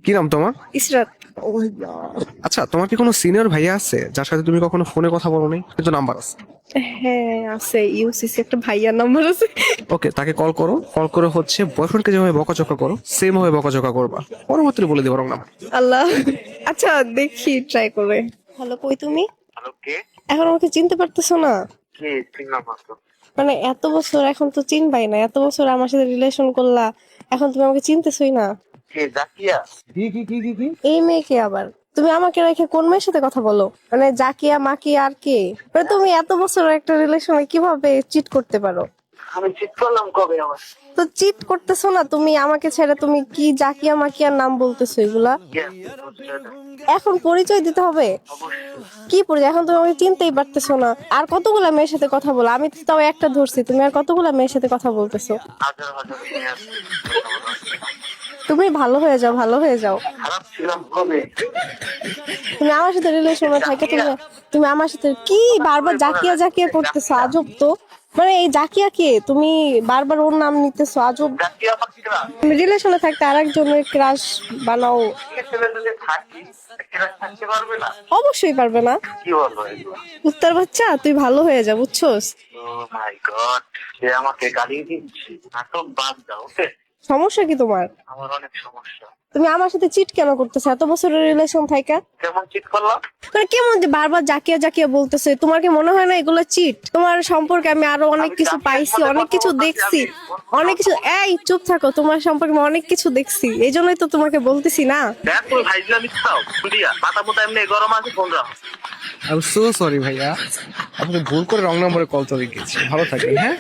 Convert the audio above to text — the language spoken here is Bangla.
কি নাম তোমার? ইসরাত। আচ্ছা, তোমার কি কোনো সিনিয়র ভাইয়া আছে যার সাথে তুমি কখনো ফোনে কথা বলো নাই, কিন্তু নাম্বার আছে? হ্যাঁ আছে, ইউসিসি একটা ভাইয়ার নাম্বার আছে। ওকে, তাকে কল করো। কল করে হচ্ছে বয়ফ্রেন্ডকে যেভাবে বকাঝকা করো সেম ভাবে বকাঝকা করবা। পরবর্তীতে বলে দিবো নাম। আল্লাহ। আচ্ছা দেখি ট্রাই করে। হ্যালো, কই তুমি? হ্যালো, কে? এখন আমাকে চিনতে পারতেছো না? কে? চিনলাম না তো। মানে এত বছর এখন তো চিনবাই না, এত বছর আমার সাথে রিলেশন করলা, এখন তুমি আমাকে চিনতেছই না। কে? জাকিয়া? এই মেয়েকে আবার তুমি আমাকে রেখে কোন মেয়ের সাথে কথা বলো? মানে জাকিয়া মাকিয়া আর কে? মানে তুমি এত বছর একটা রিলেশনে কিভাবে চিট করতে পারো? আমি চিট করলাম কবে আমার? তো চিট করতেছো না তুমি আমাকে ছেড়ে, তুমি কি জাকিয়া মাকিয়ার নাম বলতেছো এগুলা? এখন পরিচয় দিতে হবে? কি পরিচয়? এখন তুমি আমাকে চিনতেই পারতেছো না। আর কতগুলা মেয়ের সাথে কথা বলো? আমি তো তাও একটা ধরছি, তুমি আর কতগুলা মেয়ের সাথে কথা বলতেছো? হাজার হাজার মেয়ে আছে। তুমি ভালো হয়ে যাও, ভালো হয়ে যাও। খারাপ ছিলাম কবে? তুমি আমার সাথে রিলেশনে থাকে, তুমি তুমি আমার সাথে কি বারবার জাকিয়া জাকিয়া করতেছো? আজব তো। মানে এই জাকিয়া কে? তুমি বারবার ওর নাম নিতেছো, আজব। জাকিয়া পাখিরা তুমি রিলেশনে থাকতে আরেকজনের ক্রাশ বানাও? ছেলে যদি থাকি এরা থাকতে পারবে না। অবশ্যই পারবে না। কি বলবো এগুলো? উত্তর বাচ্চা, তুই ভালো হয়ে যা, বুঝছোস? ও মাই গড, সে আমাকে গালি দিচ্ছে। নাটক বাদ দাও, ওকে? সমস্যা কি তোমার? আমার অনেক সমস্যা। তুমি আমার সাথে চিট কেন করতেছো এত বছরের রিলেশন থাকা? কেমন চিট করলাম? মানে কেমন যে বারবার জাকিয়া জাকিয়া বলতেছে? তোমার কি মনে হয় না এগুলো চিট? তোমার সম্পর্কে আমি আরো অনেক আমি কিছু জাকিয়ার পাইছি, সাথে অনেক কথা কিছু বলতেছি, দেখছি, আমি অনেক কিছু। এই চুপ থাকো, তোমার সম্পর্কে আমি অনেক কিছু দেখছি, এই জন্যই তো তোমাকে বলতেছি না। দেখ তুই ভাইজলা মিথ্যাও দিয়া মাথা মোটা এমনি গরম আছে, ফোন রাখ। আই এম সো সরি ভাইয়া, আপনাকে ভুল করে রং নম্বরে কল চলে গেছি। ভালো থাকবেন, হ্যাঁ?